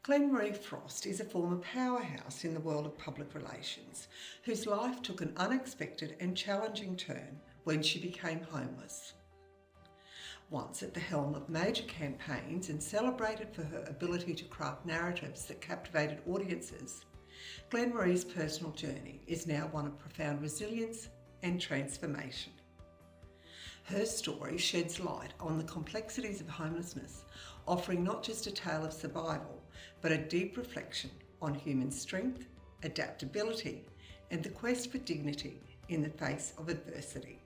Glen-Marie Frost is a former powerhouse in the world of public relations, whose life took an unexpected and challenging turn when she became homeless. Once at the helm of major campaigns and celebrated for her ability to craft narratives that captivated audiences, Glen-Marie's personal journey is now one of profound resilience and transformation. Her story sheds light on the complexities of homelessness, offering not just a tale of survival, but a deep reflection on human strength, adaptability, and the quest for dignity in the face of adversity.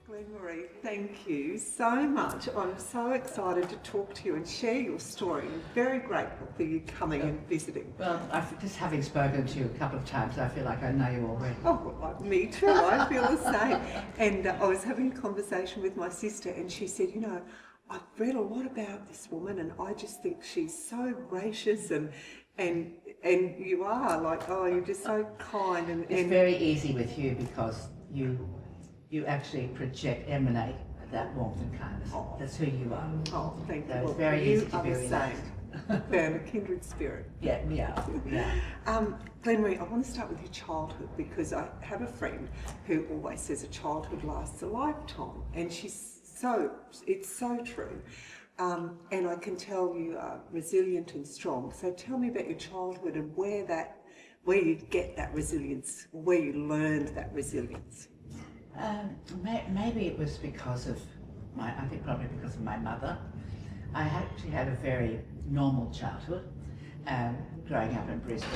Glen-Marie, thank you so much. I'm so excited to talk to you and share your story. I'm very grateful for you coming and visiting. Well, just having spoken to you a couple of times, I feel like I know you already. Oh, well, me too. I feel the same. And I was having a conversation with my sister and she said, you know, I've read a lot about this woman and I just think she's so gracious and you are like, oh, you're just so kind. It's very easy with you because you actually emanate that warmth and kindness. Oh. That's who you are. Oh, thank you. So well, it's very easy to be the same. Found a kindred spirit. Yeah, we are. Yeah. Glen-Marie, I want to start with your childhood because I have a friend who always says a childhood lasts a lifetime, and it's so true. And I can tell you are resilient and strong. So tell me about your childhood and where you get that resilience, where you learned that resilience. Maybe it was because of probably because of my mother. I actually had a very normal childhood, growing up in Brisbane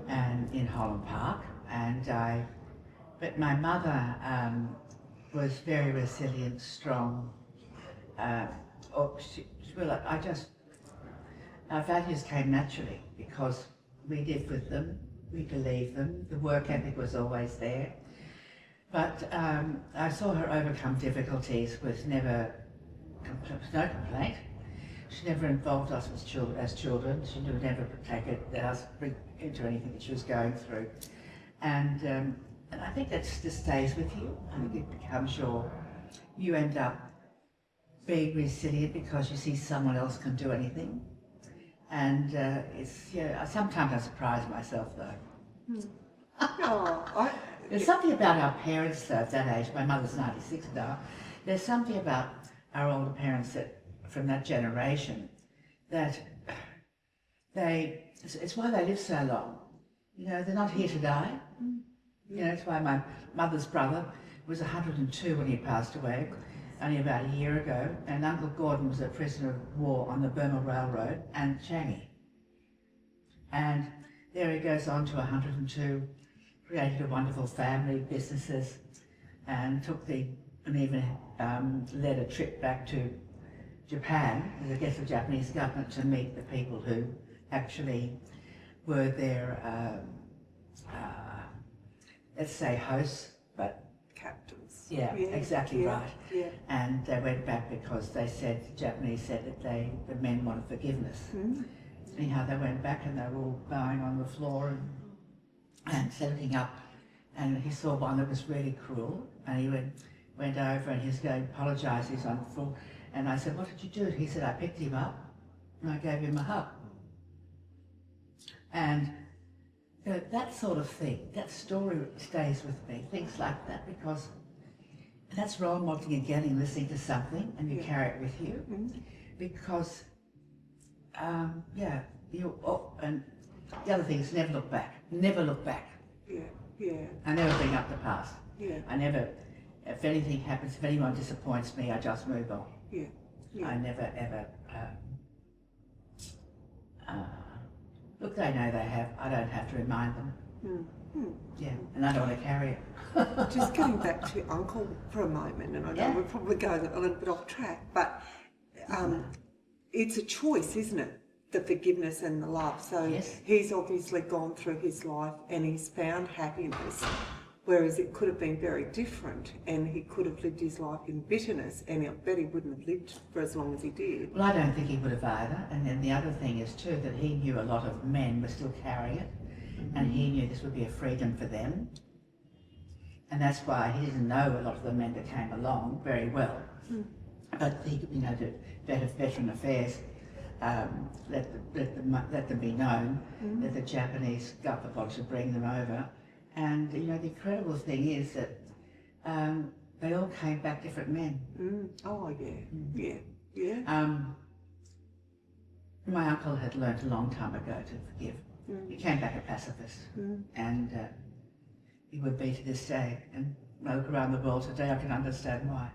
and in Holland Park, but my mother was very resilient, strong. Our values came naturally because we lived with them, we believed them, the work ethic was always there. But I saw her overcome difficulties with no complaint. She never involved us as children. She would never take us into anything that she was going through. And I think that just stays with you. I think it becomes you end up being resilient because you see someone else can do anything. And sometimes I surprise myself though. There's something about our parents at that age. My mother's 96 now. There's something about our older parents from that generation that it's why they live so long. You know, they're not here to die. You know, it's why my mother's brother was 102 when he passed away, only about a year ago, and Uncle Gordon was a prisoner of war on the Burma Railroad and Changi. And there he goes on to 102. Created a wonderful family, businesses, and even led a trip back to Japan as a guest of the Japanese government to meet the people who actually were their, let's say hosts, but captains. Yeah, exactly right. Yeah. And they went back because the Japanese said that the men wanted forgiveness. Anyhow, they went back and they were all bowing on the floor and setting up, and he saw one that was really cruel, and he went over and he was going to apologise to his uncle, and I said, what did you do? He said, I picked him up and I gave him a hug. And you know, that sort of thing, that story stays with me, things like that, because that's role modelling again and listening to something and you carry it with you, because and the other thing is never look back. Never look back. Yeah. I never bring up the past. Yeah. I never, if anything happens, if anyone disappoints me, I just move on. Yeah. I never ever, look, they know they have, I don't have to remind them. Yeah, and I don't want to carry it. Just going back to your uncle for a moment, and I know we're probably going a little bit off track, but it's a choice, isn't it? The forgiveness and the love. So he's obviously gone through his life and he's found happiness, whereas it could have been very different and he could have lived his life in bitterness, and I bet he wouldn't have lived for as long as he did. Well, I don't think he would have either. And then the other thing is too that he knew a lot of men were still carrying it, and he knew this would be a freedom for them. And that's why he didn't know a lot of the men that came along very well. But he, did Veteran Affairs let them be known that the Japanese government wanted to bring them over. And you know, the incredible thing is that they all came back different men. Oh yeah. My uncle had learnt a long time ago to forgive. He came back a pacifist, and he would be to this day. And when I look around the world today, I can understand why.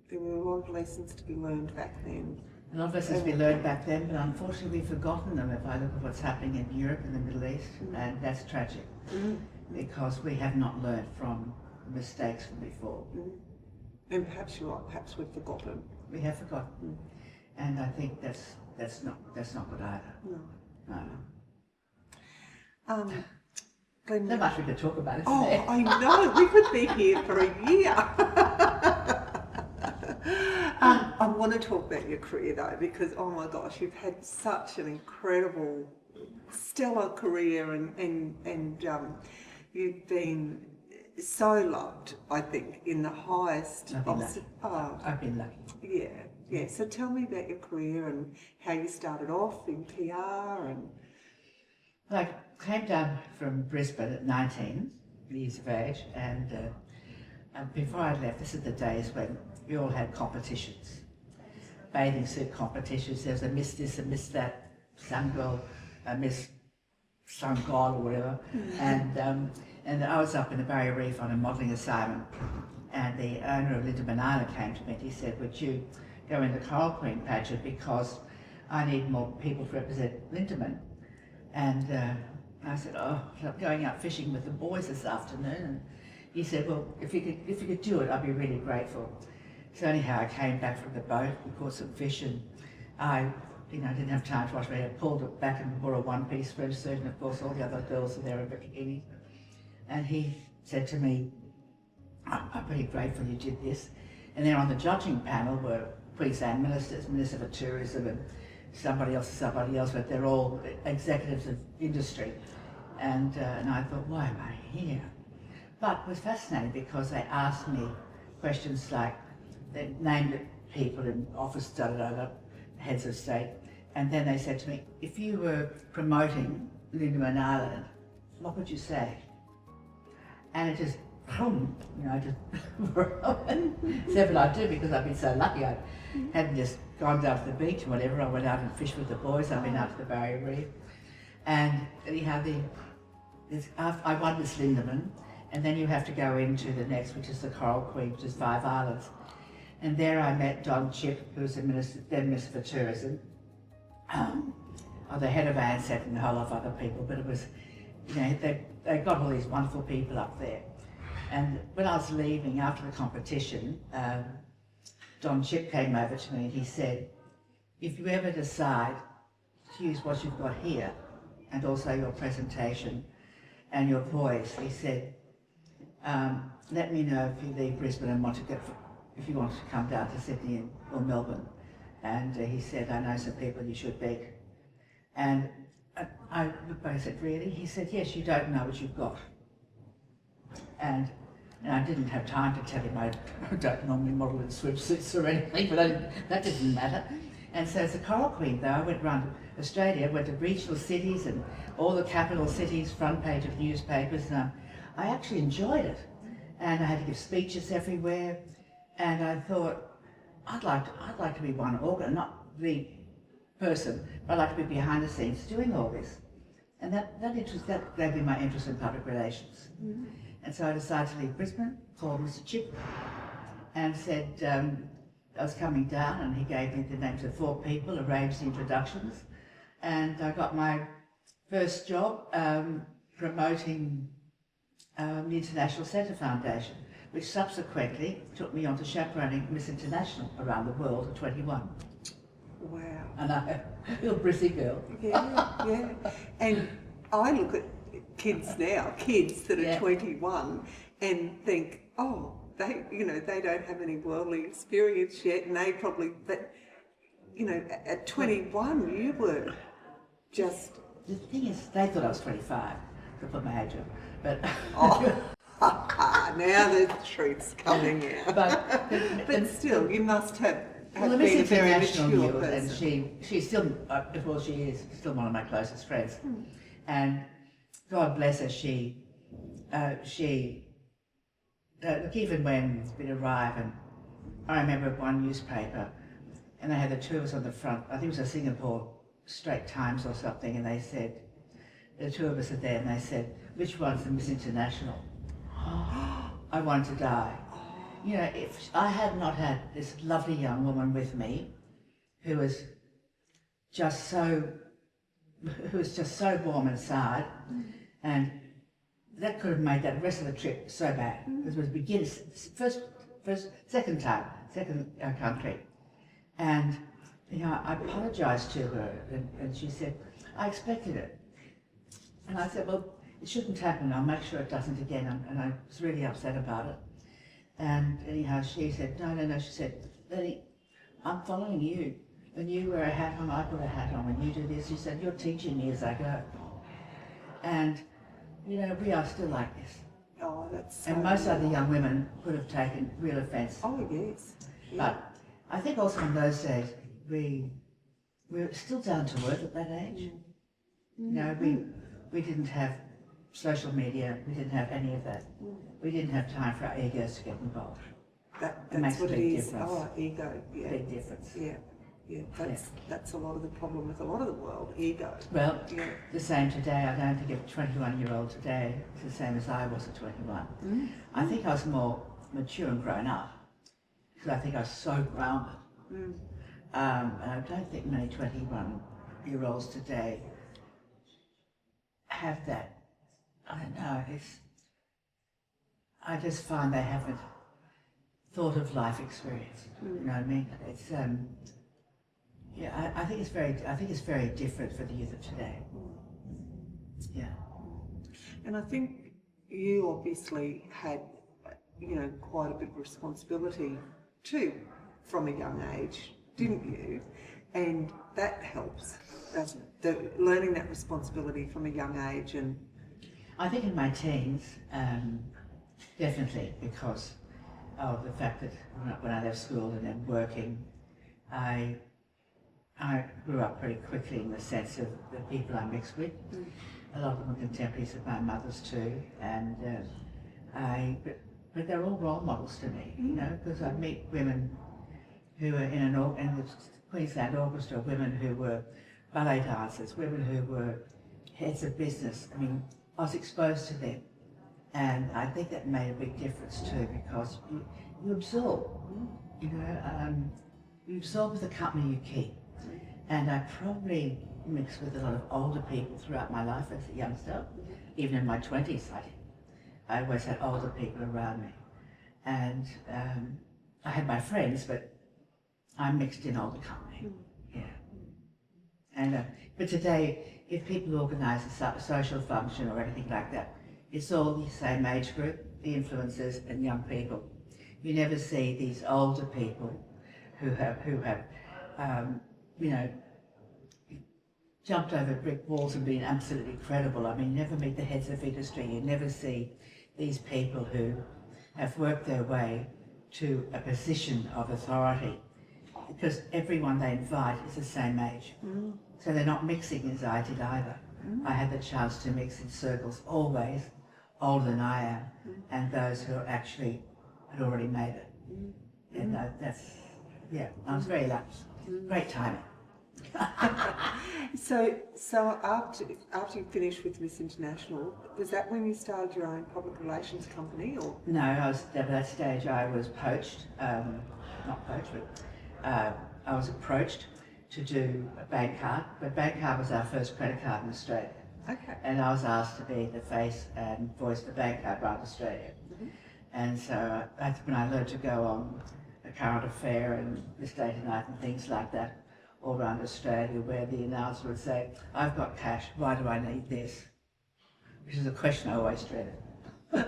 There were a lot of lessons to be learned back then. A lot of lessons to be learned back then, but unfortunately we've forgotten them if I look at what's happening in Europe and the Middle East, and that's tragic, because we have not learned from mistakes from before. And perhaps you're right, perhaps we've forgotten. We have forgotten, and I think that's not good either. No. Glen, so much we could talk about, isn't oh, there? I know, we could be here for a year. I want to talk about your career though, because oh my gosh, you've had such an incredible, stellar career, and you've been so loved, I think, in the highest. I've been lucky. Yeah. So tell me about your career and how you started off in PR and. I came down from Brisbane at 19 years of age, and before I left, this is the days when we all had competitions, bathing suit competitions. There was a Miss this and Miss that, some girl, Miss some god or whatever, and I was up in the Barrier Reef on a modelling assignment, and the owner of Lindemann Island came to me and he said, would you go in the Coral Queen pageant because I need more people to represent Lindemann. And I said, oh, I'm going out fishing with the boys this afternoon. And he said, well, if you could do it, I'd be really grateful. So anyhow, I came back from the boat, we caught some fish, and I didn't have time to wash my hair, pulled it back and wore a one-piece swimsuit, and of course all the other girls were there in bikinis. And he said to me, I'm pretty grateful you did this. And then on the judging panel were Queensland ministers, Minister for Tourism, and somebody else, but they're all executives of industry. And I thought, why am I here? But it was fascinating because they asked me questions like, they named people in office, heads of state, and then they said to me, if you were promoting Lindemann Island, what would you say? And it just, said what I'd do, because I'd been so lucky. I hadn't just gone down to the beach or whatever. I went out and fished with the boys. I've been out to the Barrier Reef. And anyhow, I won this Lindemann, and then you have to go into the next, which is the Coral Queen, which is 5 islands. And there I met Don Chipp, who was the then Minister for Tourism, the head of ANZAC and a whole lot of other people, but it was, they got all these wonderful people up there. And when I was leaving after the competition, Don Chipp came over to me and he said, if you ever decide to use what you've got here, and also your presentation and your voice, he said, let me know if you leave Brisbane and if you want to come down to Sydney or Melbourne. And he said, I know some people you should meet. And I looked back and said, really? He said, yes, you don't know what you've got. And I didn't have time to tell him I don't normally model in swimsuits or anything, but that didn't matter. And so as a Coral Queen, though, I went around Australia, went to regional cities and all the capital cities, front page of newspapers, and I actually enjoyed it. And I had to give speeches everywhere, and I thought, I'd like to be one organ, not the person, but I'd like to be behind the scenes doing all this. And that gave me my interest in public relations. Mm-hmm. And so I decided to leave Brisbane, called Mr. Chipp, and said I was coming down, and he gave me the names of 4 people, arranged the introductions, and I got my first job promoting the International Centre Foundation, which subsequently took me on to chaperoning Miss International around the world at 21. Wow. And I'm a little Brizzy girl. Yeah. And I look at kids now, that are 21, and think, oh, they don't have any worldly experience yet, and they probably, but, at 21, you were just... The thing is, they thought I was 25, to put my age on, but... Now the truth's coming out. But still, you must have Well, the been Miss a very International mature knew, and person. she's still, well, she is still one of my closest friends. And God bless her, look, even when we'd arrive, and I remember one newspaper, and they had the two of us on the front, I think it was a Singapore Straits Times or something, and they said, the two of us are there, and they said, which one's the Miss International? I wanted to die. You know, if I had not had this lovely young woman with me, who was just so warm inside, and that could have made that rest of the trip so bad. Because it was second country. And, you know, I apologised to her, and she said, I expected it. And I said, well, it shouldn't happen, I'll make sure it doesn't again. And I was really upset about it. And anyhow, she said, no, she said, Lily, I'm following you. When you wear a hat on, I put a hat on. When you do this, she said, you're teaching me as I go. And, you know, we are still like this. Oh, that's so and most other young women would have taken real offence. Oh, yes. Yeah. But I think also in those days, we were still down to earth at that age. You know, we didn't have social media, we didn't have any of that. We didn't have time for our egos to get involved. That's makes what a it big is. difference. Oh, ego. Yeah. Big difference. Yeah. That's a lot of the problem with a lot of the world, ego. Well, Yeah. the same today. I don't think a 21-year-old today is the same as I was at 21. I think I was more mature and grown up, because I think I was so grounded. And I don't think many 21-year-olds today have that. I don't know, I just find they haven't thought of life experience. You know what I mean? It's I think it's very different for the youth of today. Yeah. And I think you obviously had, you know, quite a bit of responsibility too from a young age, didn't you? And that helps, doesn't it? Learning that responsibility from a young age. And I think in my teens, definitely, because of the fact that when I left school and then working, I grew up pretty quickly in the sense of the people I mixed with. A lot of them were contemporaries of my mother's too, and but they're all role models to me, you know, because I meet women who are in the Queensland Orchestra, women who were ballet dancers, women who were heads of business. I mean, I was exposed to them, and I think that made a big difference too, because you absorb, you know, you absorb the company you keep. And I probably mixed with a lot of older people throughout my life as a youngster. Even in my 20s, I always had older people around me. And I had my friends, but I mixed in older company. Yeah. And but today, if people organise a social function or anything like that, it's all the same age group, the influencers and young people. You never see these older people who have you know, jumped over brick walls and been absolutely credible. I mean, you never meet the heads of industry. You never see these people who have worked their way to a position of authority, because everyone they invite is the same age. So they're not mixing as I did either. I had the chance to mix in circles always older than I am, and those who actually had already made it. And that's, yeah, I was very lucky. Great timing. so after you finished with Miss International, was that when you started your own public relations company, or? No, at that stage I was poached, not poached, but I was approached to do a bank card, but bank card was our first credit card in Australia. Okay. And I was asked to be the face and voice the bank card around Australia. And so that's when I learned to go on a current affair and This Day Tonight and things like that all around Australia, where the announcer would say, I've got cash, why do I need this? Which is a question I always dreaded. So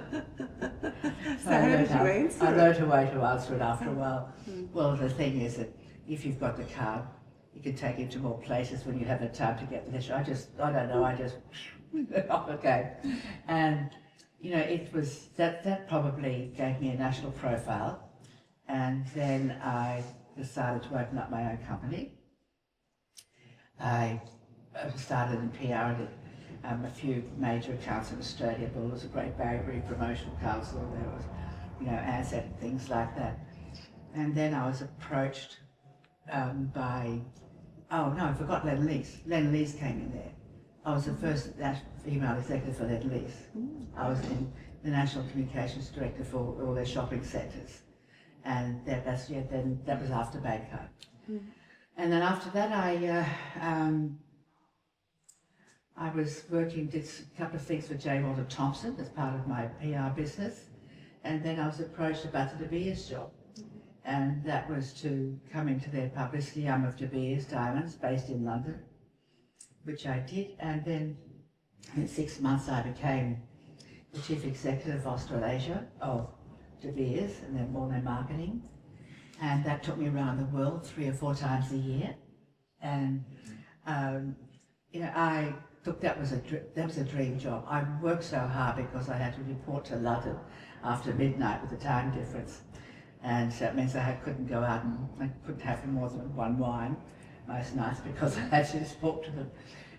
how did you answer I learned a way to answer it after a while. Well, the thing is that if you've got the card, you can take it to more places when you have the time to get the cash. I don't know, okay. And, you know, it was, that probably gave me a national profile. And then decided to open up my own company. I started in PR at a few major accounts in Australia. There was a Great Barrier Reef Promotional Council, there was, ANZAC and things like that. And then I was approached by, oh no, I forgot Len-Lease. Len-Lease came in there. I was the first female executive for Len-Lease. I was the National Communications Director for all their shopping centres. And that was after Banco. And then after that I was working, did a couple of things for J. Walter Thompson as part of my PR business. And then I was approached about the De Beers job. And that was to come into their publicity arm of De Beers Diamonds, based in London, which I did. And then in 6 months I became the Chief Executive of Australasia of De Beers and then all their marketing. And that took me around the world 3 or 4 times a year. And, I thought that was a dream job. I worked so hard because I had to report to London after midnight with the time difference. And so it means I couldn't go out and I couldn't have more than one wine most nights because I had to talk to them.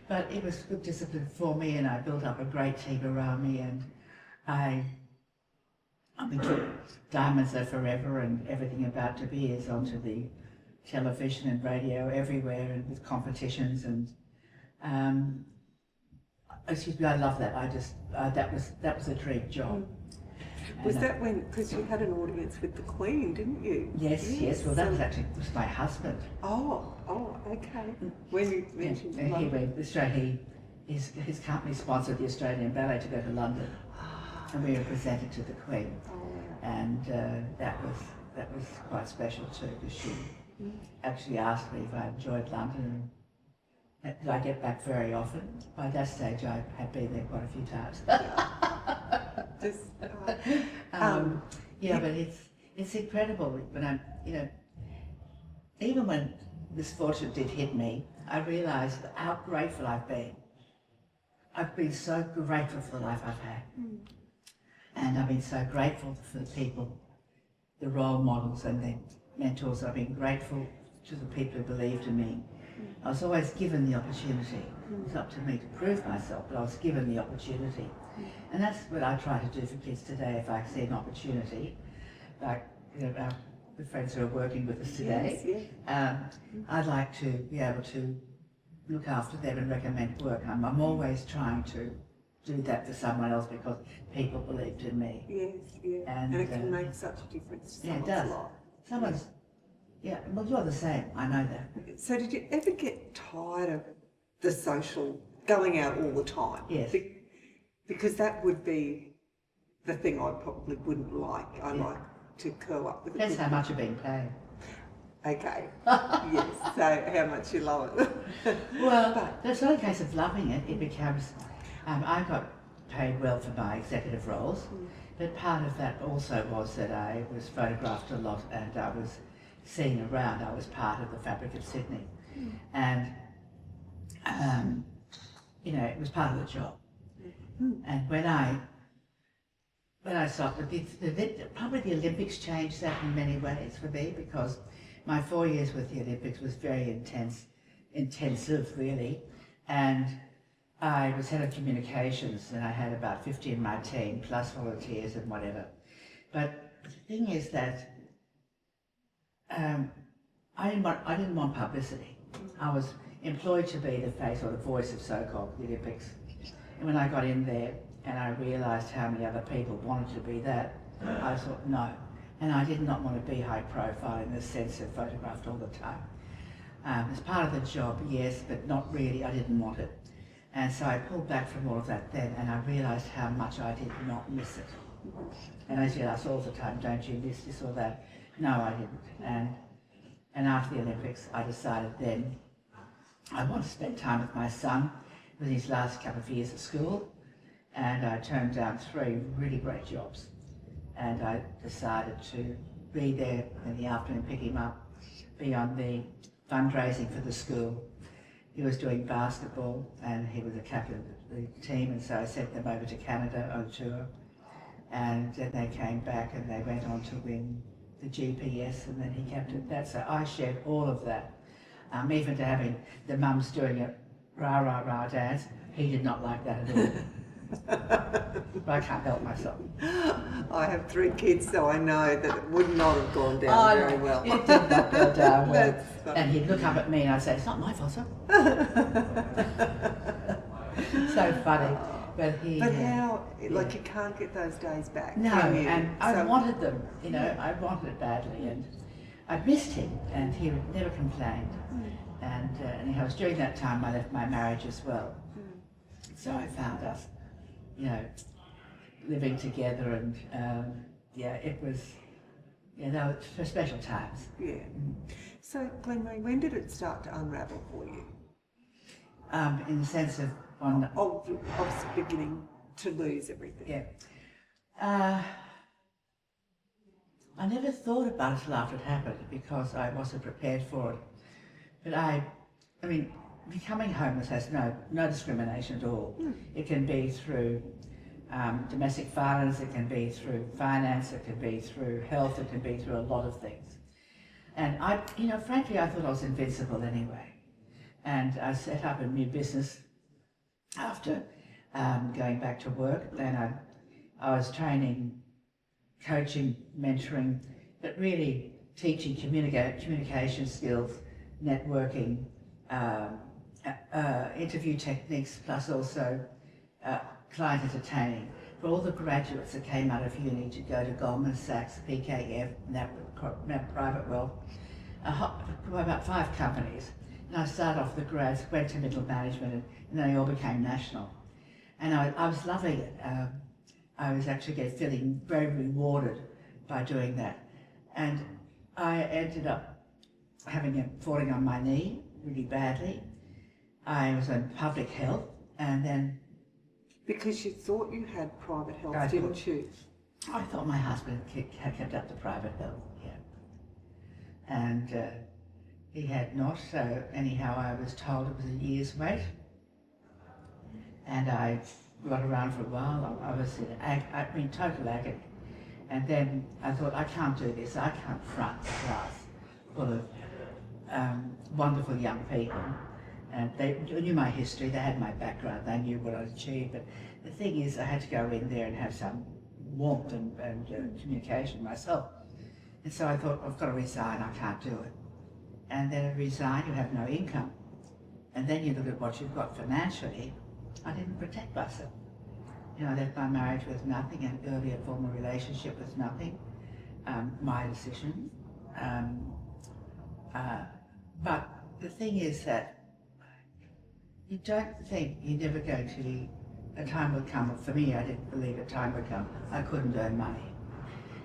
But it was good discipline for me, and I built up a great team around me, and I took Diamonds Are Forever and everything about De Beers onto the television and radio everywhere, and with competitions, and I love that. That was a dream job. Was that when, because you had an audience with the Queen, didn't you? Yes. Well, that was my husband. Oh, okay. When you mentioned he went Australia. His company sponsored the Australian Ballet to go to London, and we were presented to the Queen, and that was quite special too, because she actually asked me if I enjoyed London. And did I get back very often? By that stage, I had been there quite a few times. But it's incredible when even when misfortune did hit me, I realised how grateful I've been. I've been so grateful for the life I've had. And I've been so grateful for the people, the role models and the mentors. I've been grateful to the people who believed in me. I was always given the opportunity. It was up to me to prove myself, but I was given the opportunity. And that's what I try to do for kids today. If I see an opportunity, like the friends who are working with us today, I'd like to be able to look after them and recommend work. I'm always trying to do that for someone else because people believed in me. Yes. And it can make such a difference to someone's life. Well, you're the same, I know that. So did you ever get tired of the social, going out all the time? Yes. Because that would be the thing I probably wouldn't like. I like to curl up with Depends how much you're being paid. Okay. Yes. So how much you love it. Well, it's not a case of loving it. It becomes, I got paid well for my executive roles, but part of that also was that I was photographed a lot and I was seen around. I was part of the fabric of Sydney, and it was part of the job. And when I stopped, probably the Olympics changed that in many ways for me, because my 4 years with the Olympics was very intensive really, and I was head of communications and I had about 50 in my team plus volunteers and whatever. But the thing is that I didn't want publicity. I was employed to be the face or the voice of so-called the Olympics. And when I got in there and I realised how many other people wanted to be that, I thought no. And I did not want to be high profile in the sense of photographed all the time. As part of the job, yes, but not really, I didn't want it. And so I pulled back from all of that then, and I realised how much I did not miss it. And I said, us all the time, don't you miss this or that? No, I didn't. And after the Olympics, I decided then I want to spend time with my son with his last couple of years at school, and I turned down 3 really great jobs. And I decided to be there in the afternoon, pick him up, be on the fundraising for the school. He was doing basketball and he was a captain of the team, and so I sent them over to Canada on tour. And then they came back and they went on to win the GPS, and then he kept it that. So I shared all of that, even to having the mums doing it, rah, rah, rah dance. He did not like that at all. But I can't help myself. I have 3 kids, so I know that it would not have gone down very well. It did not go down well. That's funny. And he'd look up at me and I'd say, "It's not my fault, sir." So funny. But how, like, you can't get those days back, No, can you? and I wanted them, I wanted it badly, and I missed him, and he never complained. And I was during that time I left my marriage as well. So I found us, living together, and it was, they were for special times. Yeah. So, Glen-Marie, when did it start to unravel for you? In the sense of Of beginning to lose everything. Yeah. I never thought about it till after it happened because I wasn't prepared for it. But I mean, becoming homeless has no discrimination at all. It can be through domestic violence, it can be through finance, it can be through health, it can be through a lot of things. And frankly, I thought I was invincible anyway. And I set up a new business after going back to work. Then I was training, coaching, mentoring, but really teaching communication skills, networking, interview techniques, plus also client entertaining. For all the graduates that came out of uni to go to Goldman Sachs, PKF, private wealth, about 5 companies. And I started off the grads, went to middle management, and then they all became national. And I was loving it. I was actually feeling very rewarded by doing that. And I ended up falling on my knee really badly. I was in public health, and then... Because you thought you had private health, didn't you? I thought my husband had kept up the private health, yeah. And he had not, so anyhow I was told it was a year's wait. And I got around for a while. I was in total agony. And then I thought, I can't do this. I can't front a class full of wonderful young people. And they knew my history, they had my background, they knew what I'd achieved. But the thing is, I had to go in there and have some warmth and communication myself. And so I thought, I've got to resign, I can't do it. And then I resign, you have no income. And then you look at what you've got financially. I didn't protect myself. I left my marriage with nothing, an earlier former relationship with nothing. My decision. But the thing is that you don't think you're never going to, a time would come, for me I didn't believe a time would come, I couldn't earn money.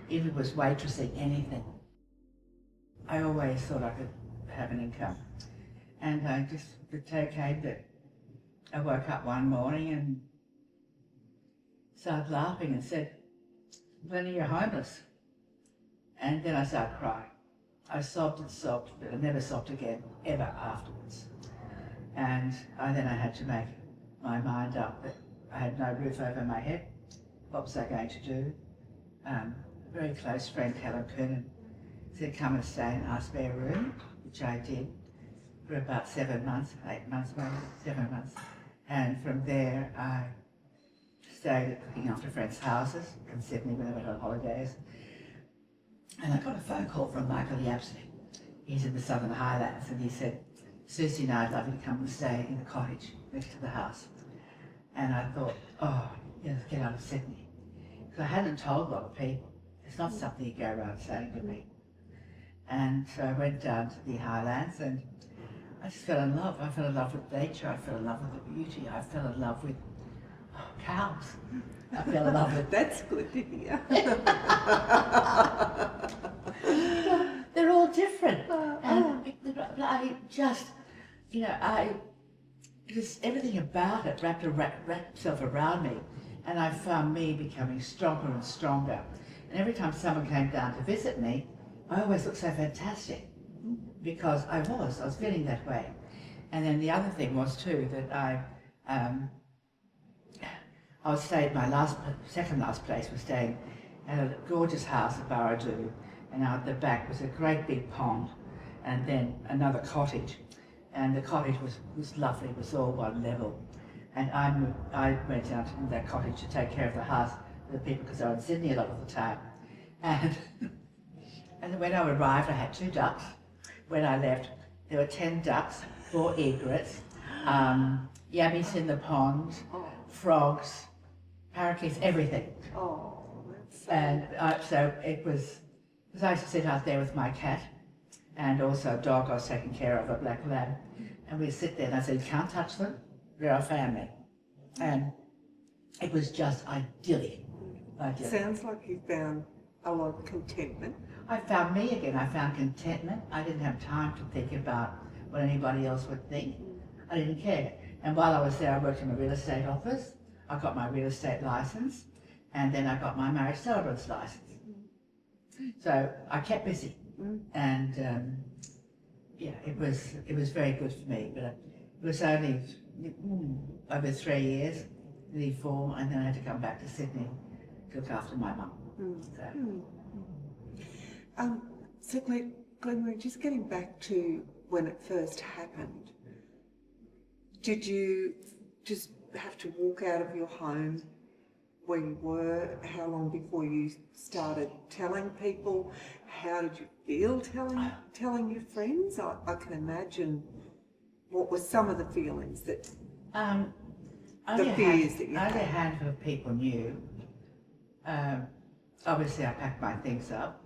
Even if it was waitressing, anything. I always thought I could have an income. And the day came that I woke up one morning and started laughing and said, "Glennie, you're homeless." And then I started crying. I sobbed and sobbed, but I never sobbed again, ever afterwards. And then I had to make my mind up that I had no roof over my head. What was I going to do? A very close friend, Helen Coonan, said, "Come and stay in our spare room," which I did for about 7 months, 8 months maybe, 7 months. And from there I stayed looking after friends' houses in Sydney when they went on holidays. And I got a phone call from Michael Yapsley. He's in the Southern Highlands, and he said, "Susie and I'd love you to come and stay in the cottage next to the house." And I thought, let's get out of Sydney. Because I hadn't told a lot of people. It's not something you go around saying to me. And so I went down to the Highlands and I just fell in love. I fell in love with nature, I fell in love with the beauty, I fell in love with cows. I fell in love with... That's good to hear. They're all different. And I just, just everything about it wrapped itself around me. And I found me becoming stronger and stronger. And every time someone came down to visit me, I always looked so fantastic. Because I was feeling that way. And then the other thing was too, that I was staying, my second last place was staying at a gorgeous house at Barradoo, and out the back was a great big pond, and then another cottage, and the cottage was lovely. It was all one level, and I went out in that cottage to take care of the house for the people because I was in Sydney a lot of the time, and and when I arrived, I had 2 ducks. When I left, there were 10 ducks, 4 egrets, yabbies in the pond, frogs, parakeets, everything. Oh, that's so... And so it was, because I used to sit out there with my cat and also a dog I was taking care of, a black lab, and we'd sit there and I said, you can't touch them, they're our family. And it was just idyllic. Sounds like you found a lot of contentment. I found me again. I found contentment. I didn't have time to think about what anybody else would think. I didn't care. And while I was there, I worked in a real estate office. I got my real estate license, and then I got my marriage celebrant's license. So I kept busy, and yeah, it was very good for me. But it was only over 3 years, nearly 4, and then I had to come back to Sydney to look after my mum. So Glen-Marie, just getting back to when it first happened, did you just have to walk out of your home where you were? How long before you started telling people? How did you feel telling your friends? I can imagine what were some of the feelings that, the fears that you had. Only a handful of people knew. Obviously I packed my things up,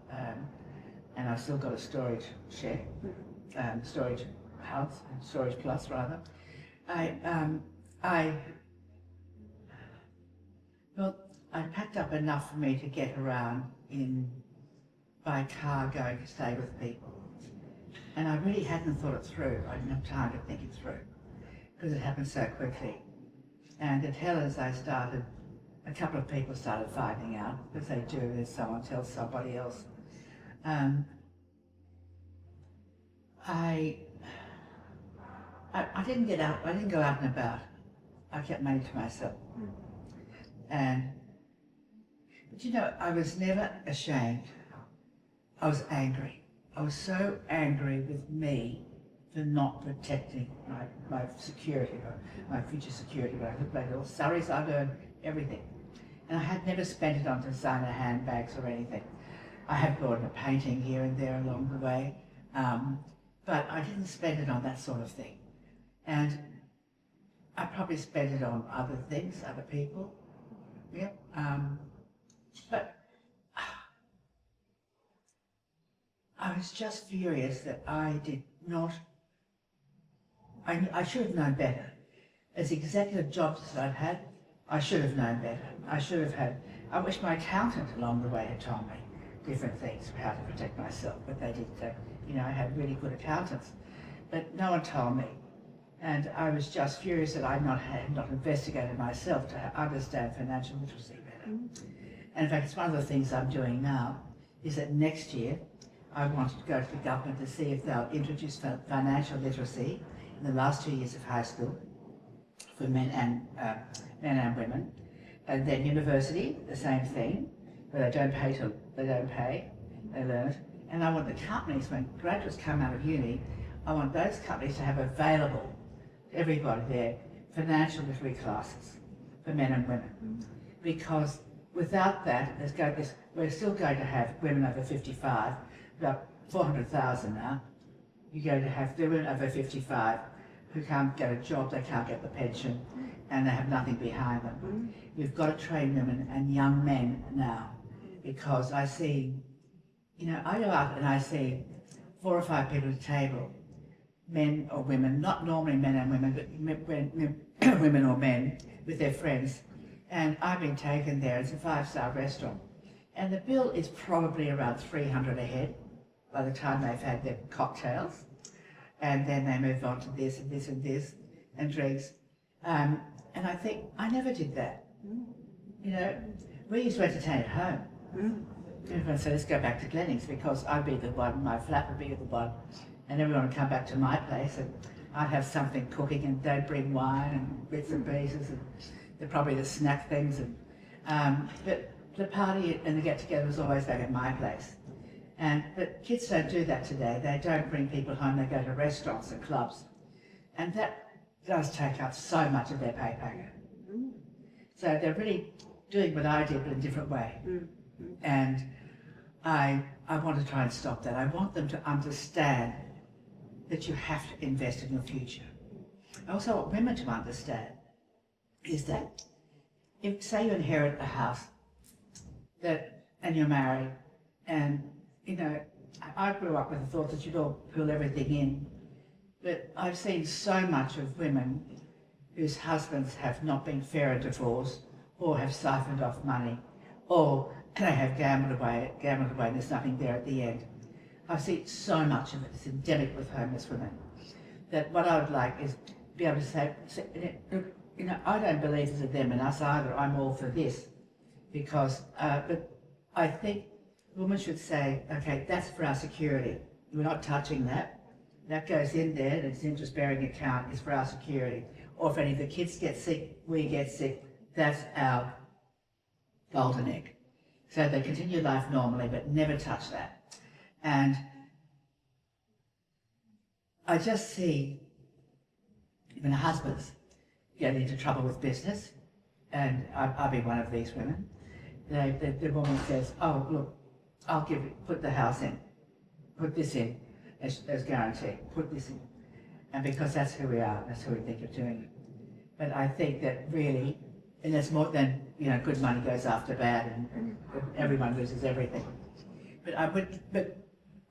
and I've still got a storage shed, storage house, storage plus rather. I packed up enough for me to get around by car going to stay with people. And I really hadn't thought it through. I didn't have time to think it through because it happened so quickly. And at Helen's a couple of people started finding out, because they do, if someone tells somebody else. I didn't get out, I didn't go out and about. I kept money to myself. But you know, I was never ashamed. I was angry. I was so angry with me for not protecting my security, my future security. When I looked like little salaries I'd earned, everything. And I had never spent it on designer handbags or anything. I had bought a painting here and there along the way, but I didn't spend it on that sort of thing. And I probably spent it on other things, other people. Yeah. But I was just furious that I did not, I should have known better. As executive jobs that I've had, I should have known better. I wish my accountant along the way had told me different things for how to protect myself, but they didn't. You know, I had really good accountants, but no one told me. And I was just furious that I had not investigated myself to understand financial literacy better. And in fact, it's one of the things I'm doing now, is that next year, I wanted to go to the government to see if they'll introduce financial literacy in the last 2 years of high school for men and women. And then university, the same thing, where they don't pay, they learn it. And I want the companies, when graduates come out of uni, I want those companies to have available to everybody there financial literacy classes for men and women. Because without that, we're still going to have women over 55, about 400,000 now. You're going to have women over 55 who can't get a job, they can't get the pension, and they have nothing behind them. We've got to train women and young men now, because I see, you know, I go out and I see 4 or 5 people at a table, men or women, not normally men and women, but women or men with their friends. And I've been taken there, it's a 5-star restaurant. And the bill is probably around $300 a head by the time they've had their cocktails. And then they move on to this and this and this and drinks. And I think, I never did that. You know, we used to entertain at home. Everyone said, let's go back to Glennings, because I'd be the one, my flat would be the one, and everyone would come back to my place and I'd have something cooking, and they'd bring wine and bits and pieces, and they're probably the snack things. And but the party and the get-together was always back at my place. But kids don't do that today. They don't bring people home. They go to restaurants and clubs. And that does take up so much of their pay packet. So they're really doing what I did, but in a different way. And I want to try and stop that. I want them to understand that you have to invest in your future. I also want women to understand is that if, say, you inherit a house and you're married, and, you know, I grew up with the thought that you'd all pull everything in, but I've seen so much of women whose husbands have not been fair in divorce, or have siphoned off money, or they have gambled away, and there's nothing there at the end. I've seen so much of it. It's endemic with homeless women. That what I would like is to be able to say, you know, I don't believe there's a them and us either. I'm all for this, because, but I think women should say, okay, that's for our security. We're not touching that. That goes in there, and it's interest-bearing account is for our security. Or if any of the kids get sick, we get sick, that's our golden egg. So they continue life normally, but never touch that. And I just see even husbands get into trouble with business, and I'll be one of these women. The woman says, oh, look, I'll put the house in, put this in, as guarantee, put this in. And because that's who we are, that's who we think of doing it. But I think that really, and there's more than, you know, good money goes after bad, and everyone loses everything. But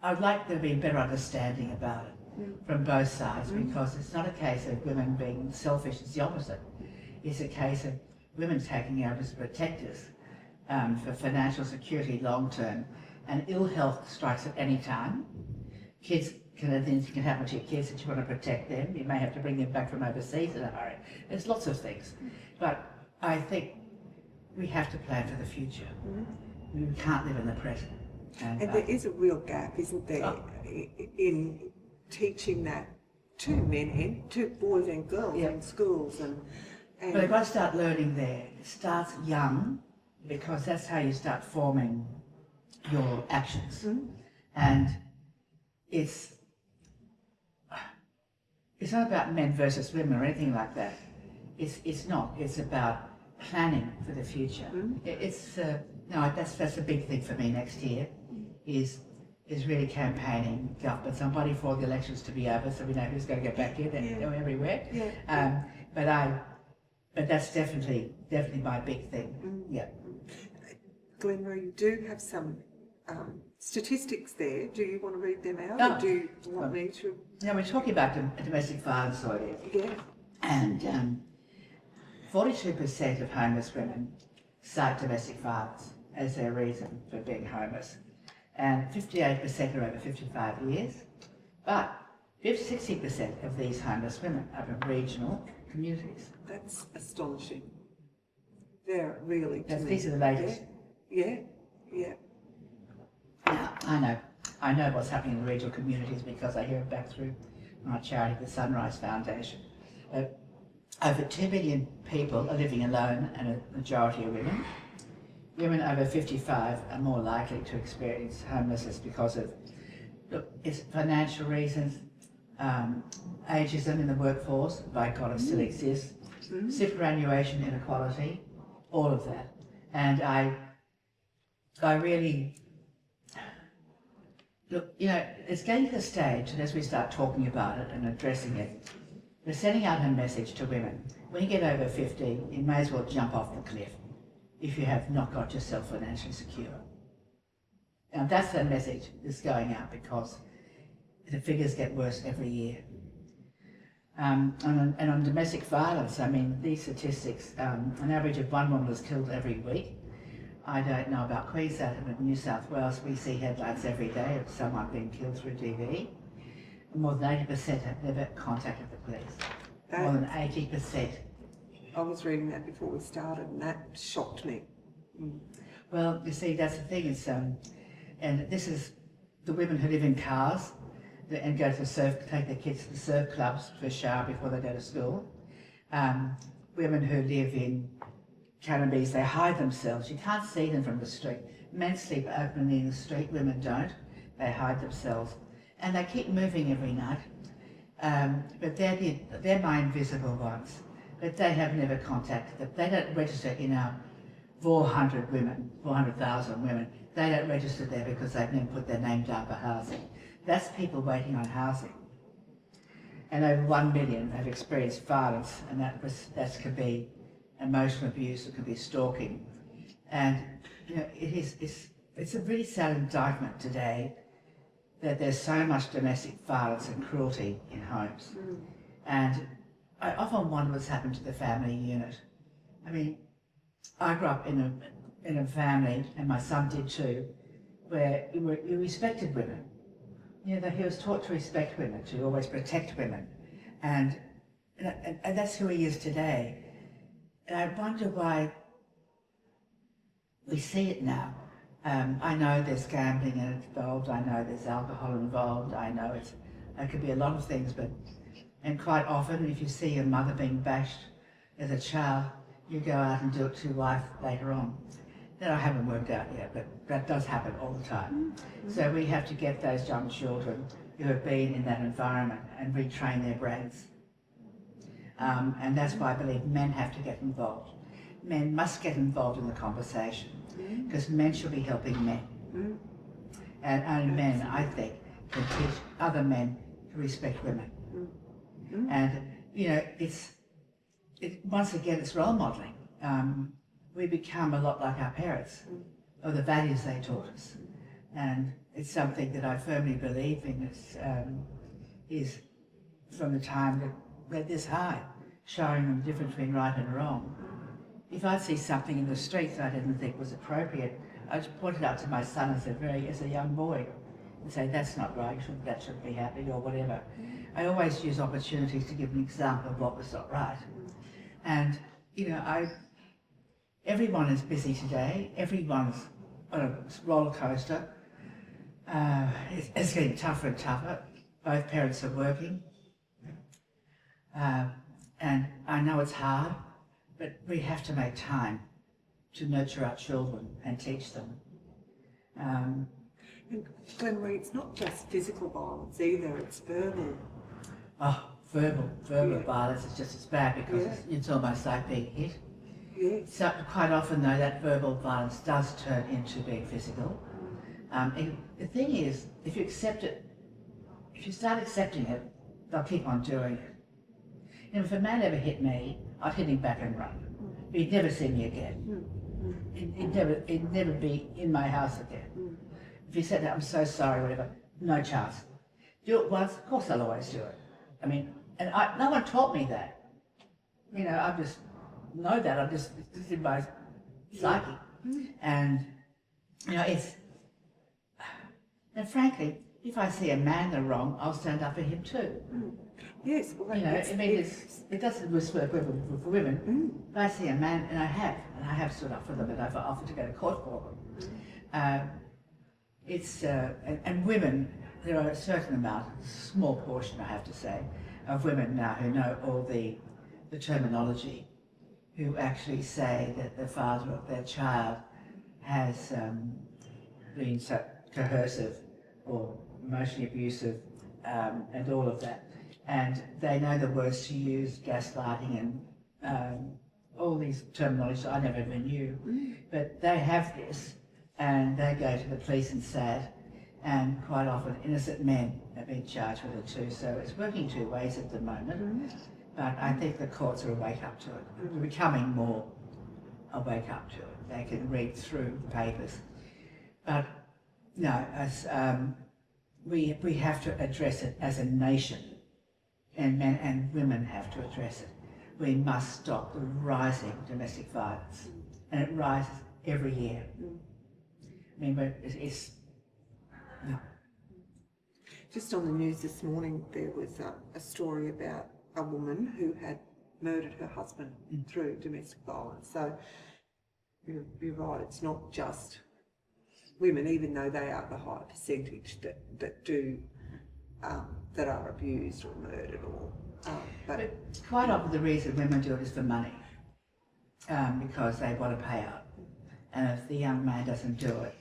I'd like there to be a better understanding about it from both sides, because it's not a case of women being selfish, it's the opposite. It's a case of women taking out as protectors for financial security long term, and ill health strikes at any time. Things can happen to your kids that you want to protect them. You may have to bring them back from overseas in a hurry. There's lots of things. But I think we have to plan for the future. We can't live in the present. And there is a real gap, isn't there, in teaching that to men and to boys and girls in schools. And but you've got to start learning there. It starts young, because that's how you start forming your actions. And it's not about men versus women or anything like that. It's not. It's about planning for the future. That's a big thing for me next year. Is really campaigning governments. I'm waiting for the elections to be over, so we know who's going to get back in and everywhere. But that's definitely my big thing. Glen-Marie, you do have some statistics there. Do you want to read them out, or do you want me to? No, we're talking about domestic violence earlier. Yeah. And 42% of homeless women cite domestic violence as their reason for being homeless. And 58% are over 55 years. But 60% of these homeless women are from regional communities. That's astonishing. They're really, these are the latest. Yeah. Now, I know what's happening in the regional communities because I hear it back through my charity, the Sunrise Foundation. Over 2 million people are living alone, and a majority are women. Women over 55 are more likely to experience homelessness because of it's financial reasons, ageism in the workforce, by God it still exists, superannuation inequality, all of that. And I really, look, you know, it's getting to the stage, and as we start talking about it and addressing it, we're sending out a message to women. When you get over 50, you may as well jump off the cliff if you have not got yourself financially secure. Now that's the message that's going out, because the figures get worse every year. And on domestic violence, I mean, these statistics, an average of 1 woman is killed every week. I don't know about Queensland, but in New South Wales we see headlines every day of someone being killed through DV. More than 80% have never contacted the police. More than 80%. I was reading that before we started, and that shocked me. Well, you see, that's the thing. It's and this is the women who live in cars and go to take their kids to the surf clubs for a shower before they go to school. Women who live in canopies, they hide themselves. You can't see them from the street. Men sleep openly in the street, women don't. they hide themselves, and they keep moving every night. But they're my invisible ones. But they have never contacted them. They don't register in our 400,000 women. They don't register there because they've never put their name down for housing. That's people waiting on housing. And over 1 million have experienced violence, and that could be emotional abuse, it could be stalking. And it's a really sad indictment today that there's so much domestic violence and cruelty in homes. And I often wonder what's happened to the family unit. I mean, I grew up in a family, and my son did too, where you respected women. He was taught to respect women, to always protect women. And that's who he is today. And I wonder why we see it now. I know there's gambling involved, I know there's alcohol involved, I know it could be a lot of things, and quite often if you see your mother being bashed as a child, you go out and do it to your wife later on. That I haven't worked out yet, but that does happen all the time. So we have to get those young children who have been in that environment and retrain their brains. And that's why I believe men have to get involved. Men must get involved in the conversation, because men should be helping men. And only men, I think, can teach other men to respect women. And, once again, it's role modelling. We become a lot like our parents, or the values they taught us. And it's something that I firmly believe in, is from the time that we're this high, showing them the difference between right and wrong. If I see something in the street that I didn't think was appropriate, I just point it out to my son as a young boy and say, that's not right, that shouldn't be happening, or whatever. I always use opportunities to give an example of what was not right. And, everyone is busy today, everyone's on a roller coaster. It's getting tougher and tougher. Both parents are working. And I know it's hard, but we have to make time to nurture our children and teach them. And Glen-Marie, it's not just physical violence either, it's verbal. Verbal violence is just as bad, because it's almost like being hit. Yes. So quite often though, that verbal violence does turn into being physical. And the thing is, if you accept it, if you start accepting it, they'll keep on doing it. And if a man ever hit me, I'd hit him back and run. But he'd never see me again. He'd never be in my house again. If he said, I'm so sorry, whatever, no chance. Do it once, of course I'll always do it. I mean, and no one taught me that. I just know that, it's in my psyche. And, and frankly, if I see a man in the wrong, I'll stand up for him too. Yes, well, it doesn't just work for women. If I see a man, and I have stood up for them, and I've offered to go to court for them. And women, there are a certain amount, a small portion I have to say, of women now who know all the terminology, who actually say that the father of their child has been so coercive or emotionally abusive, and all of that. And they know the words to use, gaslighting and all these terminologies I never even knew. But they have this, and they go to the police and say it, and quite often innocent men have been charged with it too. So it's working two ways at the moment. But I think the courts are awake up to it. They're becoming more awake up to it. They can read through the papers. But no, we have to address it as a nation, and men and women have to address it. We must stop the rising domestic violence, and it rises every year. I mean, but it's no. Just on the news this morning, there was a story about a woman who had murdered her husband through domestic violence. So you're right, it's not just women, even though they are the high percentage that are abused or murdered, or but quite often the reason women do it is for money, because they want to pay out, and if the young man doesn't do it,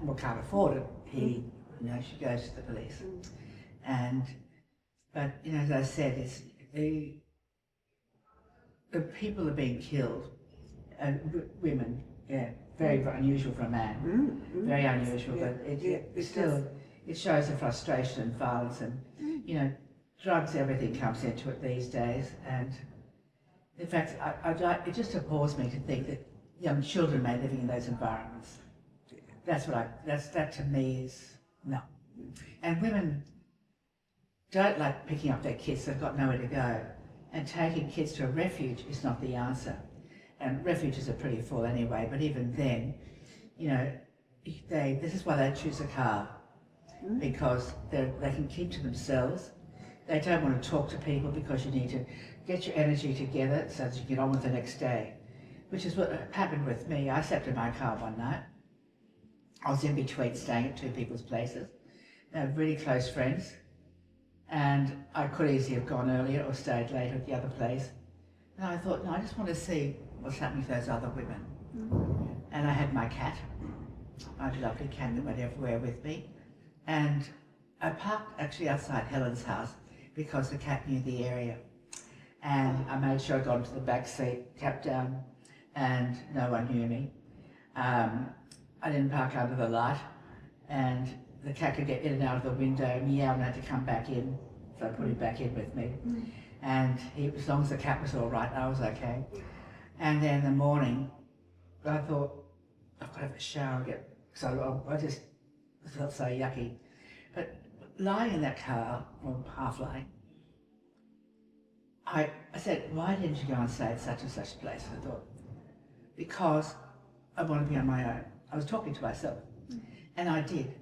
or can't afford it, He, she goes to the police. But as I said, it's the people are being killed, and women, very unusual for a man, very unusual, but it shows the frustration and violence, and drugs, everything comes into it these days, and in fact, it just appalls me to think that young children may be living in those environments. That to me is, no. And women don't like picking up their kids, they've got nowhere to go. And taking kids to a refuge is not the answer. And refuges are pretty full anyway, but even then, this is why they choose a car, because they can keep to themselves. They don't want to talk to people because you need to get your energy together so that you get on with the next day, which is what happened with me. I slept in my car one night. I was in between staying at two people's places. They were really close friends, and I could easily have gone earlier or stayed later at the other place. And I thought, no, I just want to see what's happening to those other women. And I had my cat, my lovely cat that went everywhere with me. And I parked actually outside Helen's house because the cat knew the area. And I made sure I got into the back seat, tapped down, and no one knew me. I didn't park under the light, and the cat could get in and out of the window, meow, and had to come back in, so I put him back in with me. And as long as the cat was all right, I was okay. And then in the morning, I thought, I've got to have a shower again. So I just felt so yucky. But lying in that car, or half lying, I said, why didn't you go and stay at such and such a place? And I thought, because I want to be on my own. I was talking to myself, and I did.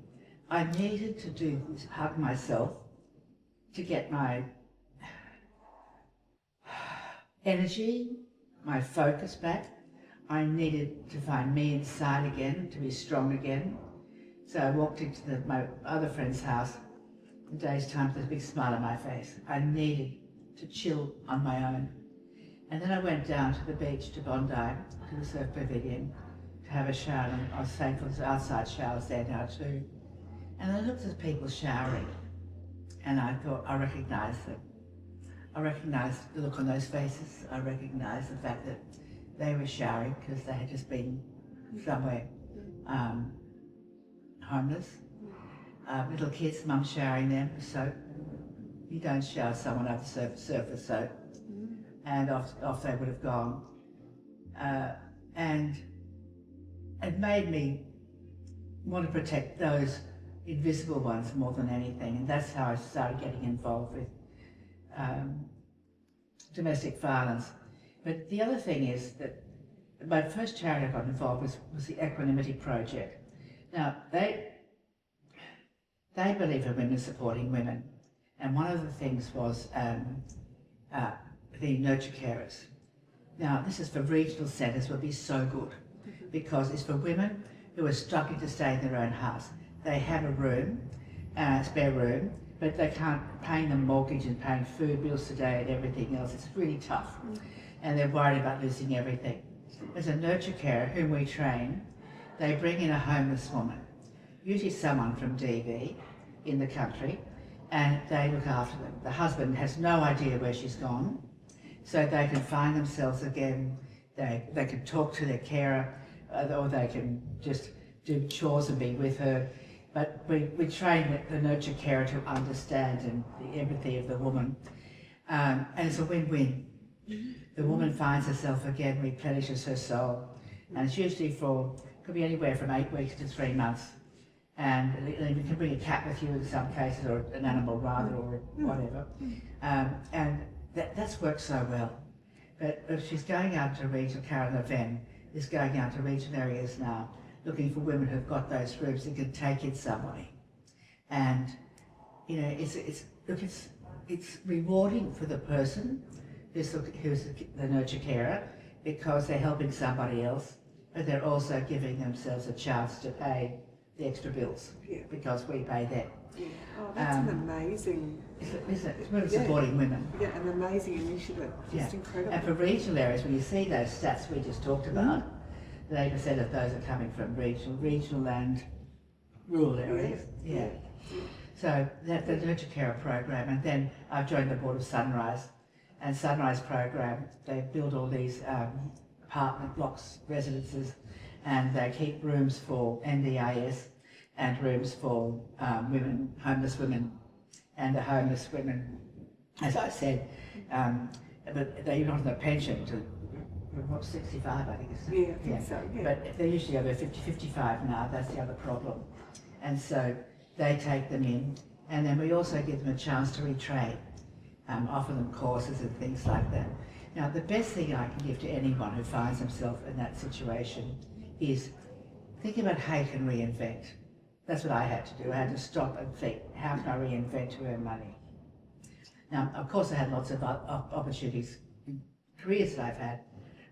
I needed to do this part of myself to get my energy, my focus back. I needed to find me inside again, to be strong again. So I walked into my other friend's house in a day's time with a big smile on my face. I needed to chill on my own. And then I went down to the beach, to Bondi, to the surf pavilion, to have a shower, and I was thankful there's outside showers there now too. And I looked at people showering, and I thought, I recognised them. I recognised the look on those faces. I recognised the fact that they were showering because they had just been somewhere homeless. Little kids, mum showering them with soap. You don't shower someone over the surface soap. And off they would have gone. And it made me want to protect those invisible ones more than anything, and that's how I started getting involved with domestic violence. But the other thing is that my first charity I got involved with was the Equanimity Project. Now, they believe in women supporting women, and one of the things was the nurture carers. Now, this is for regional centres, would be so good, because it's for women who are struggling to stay in their own house. They have a room, spare room, but they can't paying the mortgage and paying food bills today and everything else. It's really tough, and they're worried about losing everything. There's a nurture carer whom we train. They bring in a homeless woman, usually someone from DV in the country, and they look after them. The husband has no idea where she's gone, so they can find themselves again. They can talk to their carer, or they can just do chores and be with her. But we train the nurture carer to understand and the empathy of the woman. And it's a win-win. The woman finds herself again, replenishes her soul. And it's usually could be anywhere from 8 weeks to 3 months. And you can bring a cat with you in some cases, or an animal rather, or whatever. And that's worked so well. But if she's going out to regional, Karen Van is going out to regional areas now, looking for women who've got those groups that can take in somebody. And it's rewarding for the person who's the nurture carer, because they're helping somebody else, but they're also giving themselves a chance to pay the extra bills, because we pay them. Yeah. Oh, that's an amazing... It's women supporting women. Yeah, an amazing initiative. Just incredible. And for regional areas, when you see those stats we just talked about, that 8% of those are coming from regional and rural areas. Yeah. So that's the dementia care program, and then I've joined the board of Sunrise, and Sunrise program, they build all these apartment blocks, residences, and they keep rooms for NDIS and rooms for women, homeless women, and the homeless women, as I said, but they're not on a pension to 65, I think it's. Yeah, I think so, yeah. But they're usually over 50, 55 now, that's the other problem. And so they take them in, and then we also give them a chance to retrain, offer them courses and things like that. Now, the best thing I can give to anyone who finds themselves in that situation is think about how you can reinvent. That's what I had to do. I had to stop and think, how can I reinvent to earn money? Now, of course, I had lots of opportunities in careers that I've had,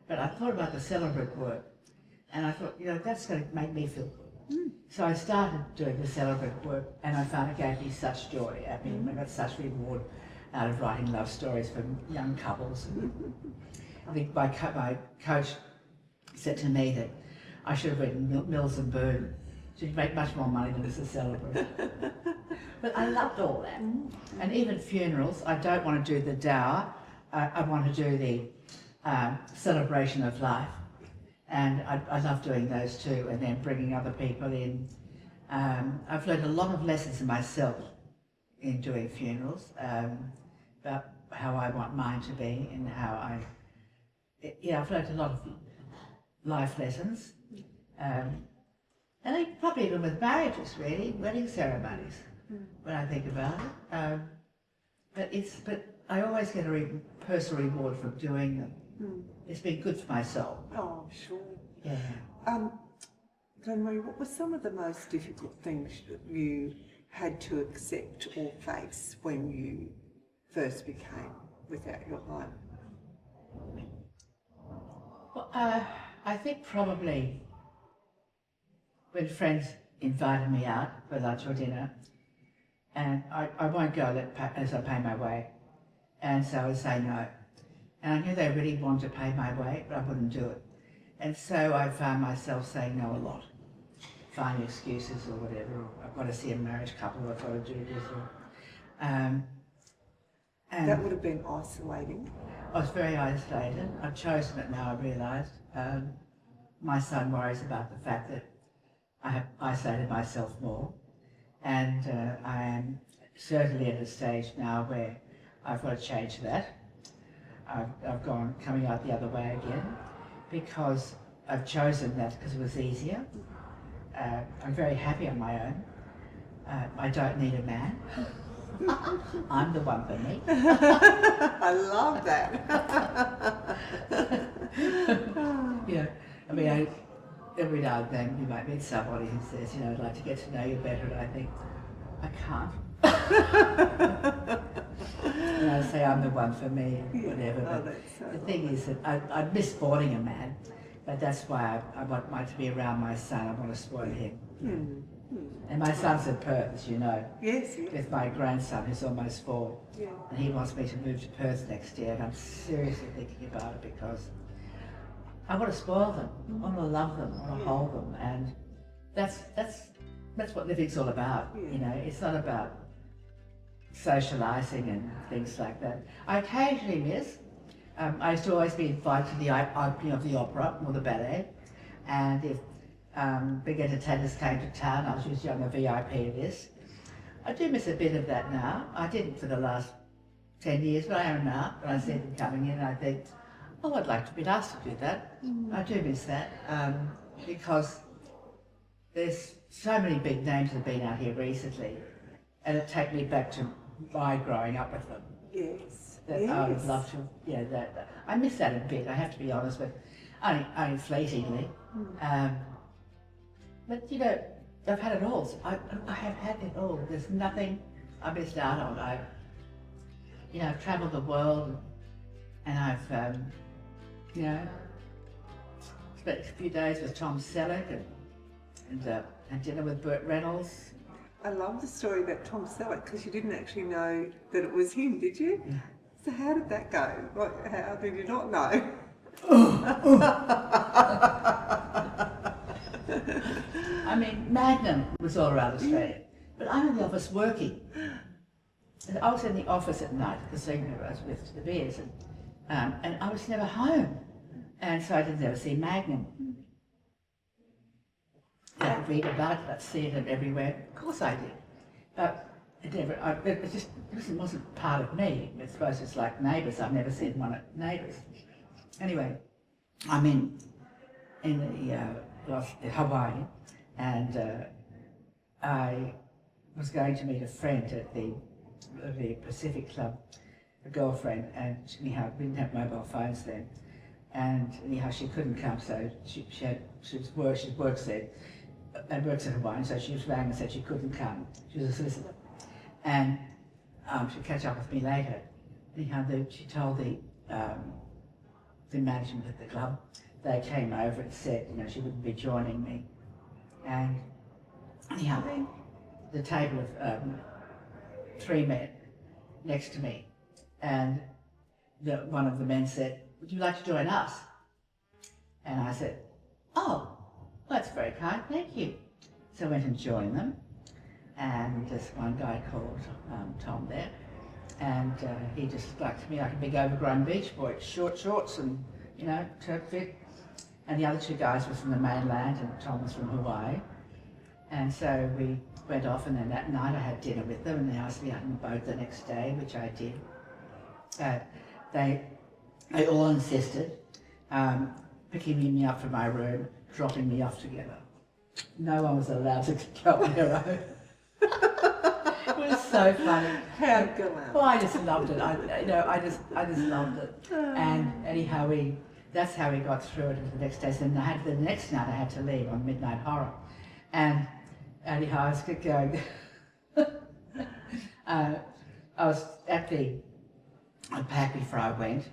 but I thought about the celebrant work, and I thought, that's going to make me feel good. So I started doing the celebrant work, and I found it gave me such joy. I mean, I got such reward out of writing love stories for young couples. I think my coach said to me that I should have written Mills and Boon. She'd make much more money than as a celebrant. But I loved all that. And even funerals, I don't want to do the dower. I want to do the celebration of life. And I love doing those too, and then bringing other people in. I've learned a lot of lessons in myself in doing funerals, about how I want mine to be and how I've learned a lot of life lessons. And I probably even with marriages, really, wedding ceremonies, when I think about it. But I always get a personal reward from doing them. It's been good for my soul. Oh, sure. Yeah. Glen-Marie, what were some of the most difficult things that you had to accept or face when you first became without your home? Well, I think probably when friends invited me out for lunch or dinner, and I won't go as I pay my way, and so I would say no. And I knew they really wanted to pay my way, but I wouldn't do it. And so I found myself saying no a lot, finding excuses or whatever. Or I've got to see a marriage couple, or I've got to do this. And that would have been isolating. I was very isolated. I've chosen it now, I realised. My son worries about the fact that I have isolated myself more. And I am certainly at a stage now where I've got to change that. I've coming out the other way again, because I've chosen that because it was easier. I'm very happy on my own. I don't need a man. I'm the one for me. I love that. Yeah, I mean, every now and then you might meet somebody who says, I'd like to get to know you better, and I think, I can't. And I say I'm the one for me, whatever. But the thing is that I miss sporting a man, but that's why I want to be around my son. I want to spoil him. And my son's in Perth, as you know. Yes. With my grandson, who's almost 4. Yeah. And he wants me to move to Perth next year, and I'm seriously thinking about it because I want to spoil them. I want to love them. I want to hold them, and that's what living's all about. It's not about socialising and things like that. I occasionally miss. I used to always be invited to the opening of the opera or the ballet, and if big entertainers came to town, I was usually on the VIP list. I do miss a bit of that now. I didn't for the last 10 years, but I am now. When I see them coming in, I think, I'd like to be asked to do that. I do miss that because there's so many big names that have been out here recently, and it takes me back to my growing up with them. Yes. That I would love to, that I miss that a bit, I have to be honest, but only fleetingly. But I've had it all. I have had it all. There's nothing I missed out on. I've travelled the world, and I've, spent a few days with Tom Selleck and dinner with Burt Reynolds. I love the story about Tom Selleck because you didn't actually know that it was him, did you? Yeah. So how did that go? How did you not know? I I mean, Magnum was all around Australia, but I'm in the office working. And I was in the office at night at the casino I was with the beers, and I was never home, and so I didn't ever see Magnum. Did I read about it? I'd see it everywhere. Of course I did, but it wasn't part of me. I suppose it's like Neighbours. I've never seen one at Neighbours. Anyway, I'm in Hawaii, and I was going to meet a friend at the Pacific Club, a girlfriend, and anyhow, we didn't have mobile phones then, and anyhow she couldn't come, so she works there, and works in Hawaii, so she was rang and said she couldn't come. She was a solicitor, and she'd catch up with me later. Anyhow, she told the management of the club. They came over and said, she wouldn't be joining me, and anyhow, the table of 3 men next to me, and one of the men said, "Would you like to join us?" And I said, "Oh, well, that's very kind, thank you." So I went and joined them, and this one guy called Tom there, and he just looked to me like a big overgrown beach boy, short shorts and, Turk fit. And the other 2 guys were from the mainland, and Tom was from Hawaii. And so we went off, and then that night I had dinner with them, and they asked me out on the boat the next day, which I did. They all insisted, picking me up from my room, dropping me off together. No one was allowed to go on their own. It was so funny. How gallant. Well, I just loved it. I just loved it. And anyhow, that's how we got through it the next day. So then the next night I had to leave on Midnight Horror. And anyhow, I was going, I was at the pack before I went,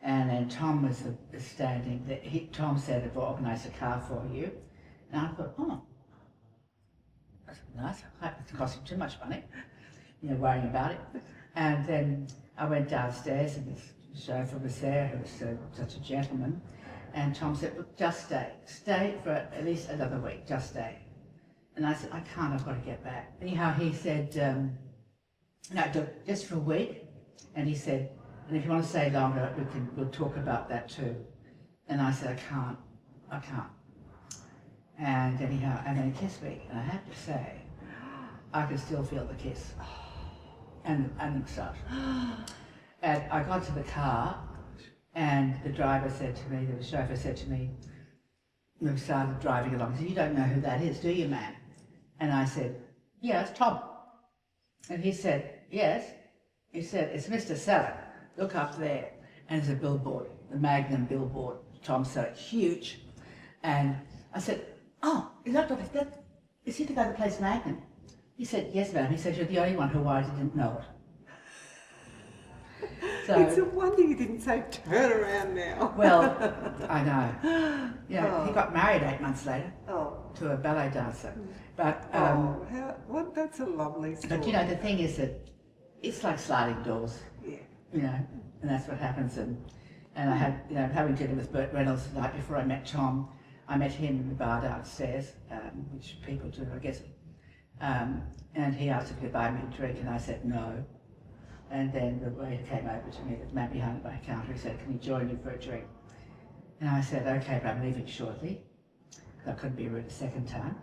and then Tom was standing there. Tom said, "I've organised a car for you." And I thought, oh, that's nice. I hope it's costing too much money, worrying about it. And then I went downstairs, and this chauffeur was there, who was such a gentleman. And Tom said, "Well, just stay for at least another week, just stay." And I said, "I can't, I've got to get back." Anyhow, he said, "No, just for a week." And he said, "And if you want to stay longer, we'll talk about that too." And I said, I can't. And anyhow, and then he kissed me, and I have to say, I could still feel the kiss and the massage. And I got to the car, and the chauffeur said to me, we started driving along, he said, "You don't know who that is, do you, ma'am?" And I said, "Yeah, it's Tom." And he said, "Yes." He said, "It's Mr. Seller. Look up there." And there's a billboard, the Magnum billboard. Tom saw it, huge. And I said, "Oh, is he the guy that plays Magnum?" He said, "Yes, ma'am." He said, "You're the only one who didn't know it." So, It's a wonder you didn't say turn around now. Well, I know. He got married 8 months later to a ballet dancer. But that's a lovely story. But the thing is that it's like sliding doors. Yeah. And that's what happens. And I had, having dinner with Burt Reynolds the night before I met Tom. I met him in the bar downstairs, which people do, I guess. And he asked if he could buy me a drink, and I said no. And then the waiter came over to me, the man behind my counter, he said, "Can he join you for a drink?" And I said, "Okay, but I'm leaving shortly," because I couldn't be rude a second time.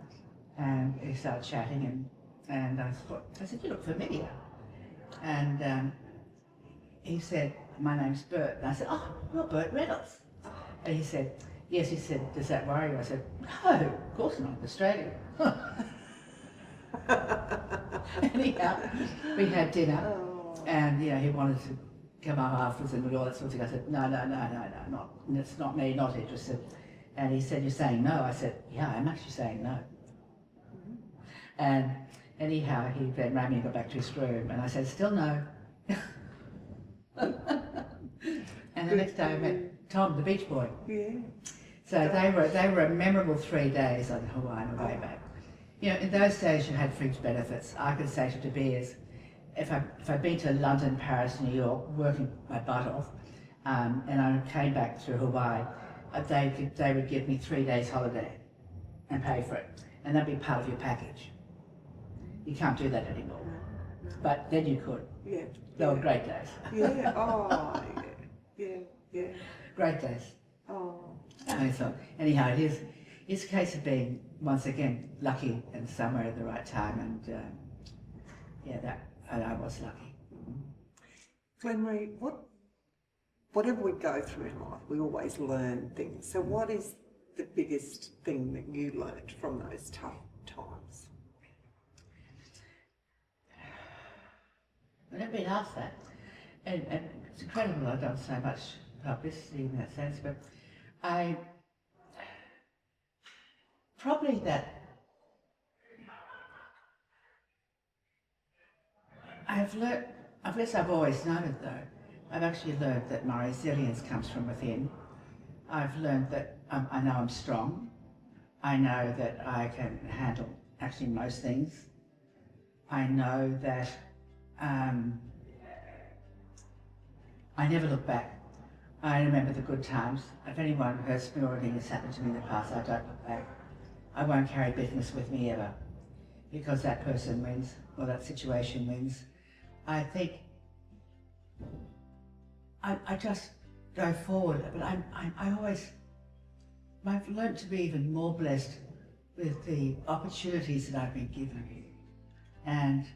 And he started chatting, and I said, "You look familiar." And he said, "My name's Bert." And I said, "Oh, you're Burt Reynolds." And he said, "Yes." He said, "Does that worry you?" I said, "No, of course not, Australia." Anyhow, we had dinner, and he wanted to come up afterwards and all that sort of thing. I said, no, it's not me, not interested. And he said, "You're saying no?" I said, "Yeah, I'm actually saying no." And anyhow, he then ran me and got back to his room, and I said, "Still no." And the next day I met Tom, the beach boy. Yeah. So they were a memorable 3 days on Hawaii on the way back. In those days you had fringe benefits. I could say to De Beers, if I'd been to London, Paris, New York, working my butt off, and I came back through Hawaii, they would give me 3 days holiday and pay for it. and that'd be part of your package. You can't do that anymore. But then you could. Yeah. They were great days. Yeah. Oh, yeah. Yeah. Great days. Oh. So anyhow, it's a case of being, once again, lucky and somewhere at the right time, and I was lucky. Glen-Marie, whatever we go through in life, we always learn things. So what is the biggest thing that you learned from those tough times? I've never been asked that, and it's incredible I've done so much publicity in that sense, but probably that I guess I've always known it though. I've actually learned that my resilience comes from within. I've learned that I know I'm strong. I know that I can handle actually most things. I know that I never look back. I remember the good times. If anyone hurts me or anything has happened to me in the past, I don't look back. I won't carry bitterness with me ever, because that person wins, or that situation wins. I think I just go forward, but I've learned to be even more blessed with the opportunities that I've been given, and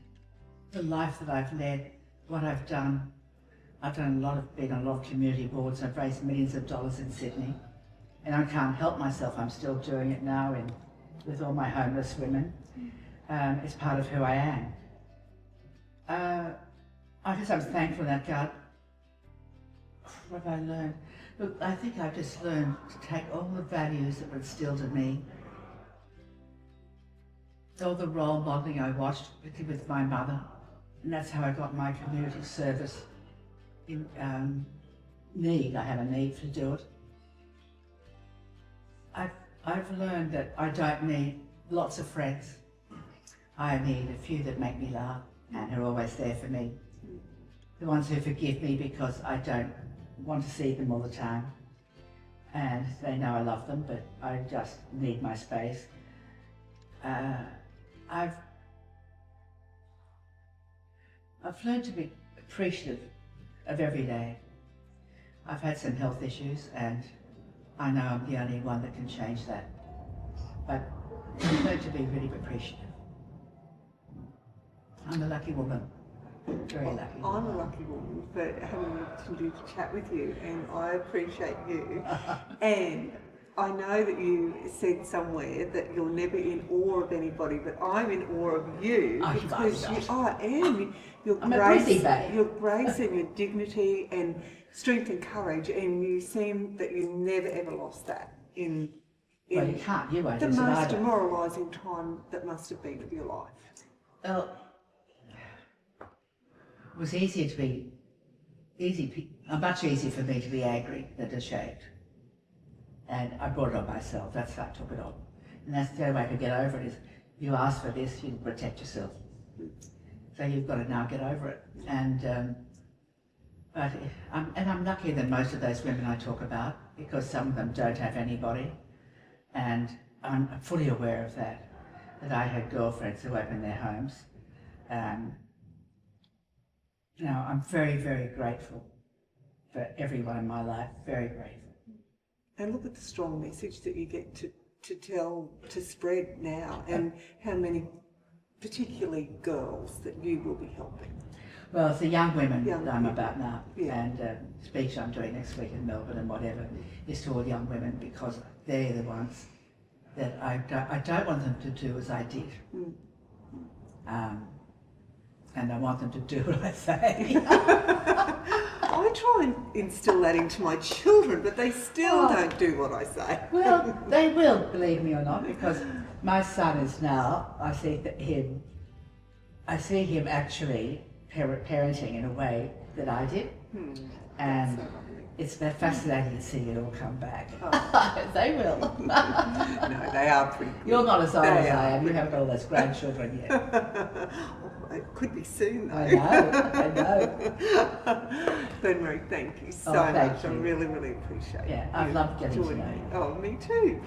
the life that I've led, what I've done. I've been on a lot of community boards. I've raised millions of dollars in Sydney, and I can't help myself. I'm still doing it now with all my homeless women. It's part of who I am. I guess I'm thankful that God. What have I learned? Look, I think I've just learned to take all the values that were instilled in me, all the role modelling I watched, particularly with my mother, and that's how I got my community service. I have a need to do it. I've learned that I don't need lots of friends. I need a few that make me laugh and who are always there for me. The ones who forgive me because I don't want to see them all the time. And they know I love them, but I just need my space. I've learned to be appreciative of every day. I've had some health issues, and I know I'm the only one that can change that. But I've learned to be really appreciative. I'm a lucky woman, very lucky. I'm a lucky woman for having the opportunity to chat with you, and I appreciate you. And I know that you said somewhere that you're never in awe of anybody, but I'm in awe of you because I am. I'm a pretty babe. Your grace and your dignity and strength and courage, and you seem that you never ever lost that in well, you can't. You won't. The most demoralising time that must have been of your life. Well, it was much easier for me to be angry than ashamed. And I brought it on myself. That's how I took it on. And that's the only way I could get over it is, you ask for this, you protect yourself. So you've got to now get over it. And I'm luckier than most of those women I talk about, because some of them don't have anybody. And I'm fully aware of that I had girlfriends who opened their homes. Now, I'm very, very grateful for everyone in my life, very grateful. And look at the strong message that you get to spread now, and how many, particularly girls, that you will be helping. Well, it's the young women that I'm about now, and speech I'm doing next week in Melbourne and whatever is to all young women, because they're the ones that I don't want them to do as I did. And I want them to do what I say. I try and instill that into my children, but they still don't do what I say. Well, they will, believe me or not, because my son is now, I see him actually parenting in a way that I did. And it's fascinating to see it all come back. They will. No, they are pretty good. You're not as old as I am. You haven't got all those grandchildren yet. It could be soon, though. I know. Glen-Marie, thank you so much. I really, really appreciate it. Yeah, I've loved getting to know you. Oh, me too.